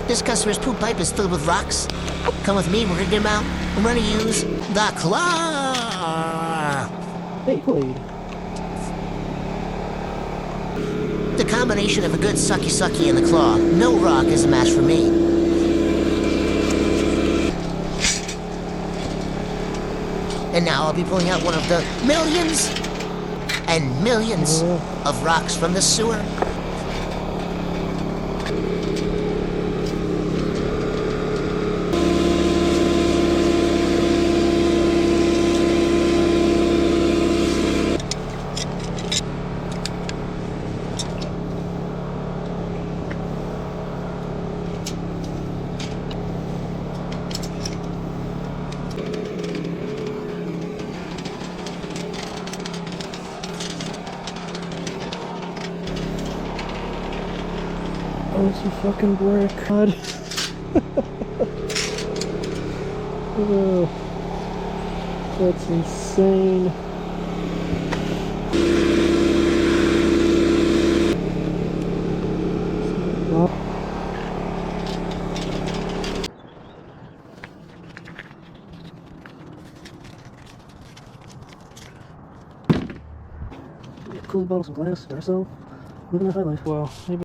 This customer's poop pipe is filled with rocks. Come with me, we're gonna get him out. We're gonna use the claw. Beyblade. The combination of a good sucky and the claw. No rock is a match for me. And now I'll be pulling out one of the millions and millions of rocks from the sewer. Oh, it's a fucking brick. God. Oh, that's insane. Cooling bottles of glass, espresso, living a high life. Well, maybe.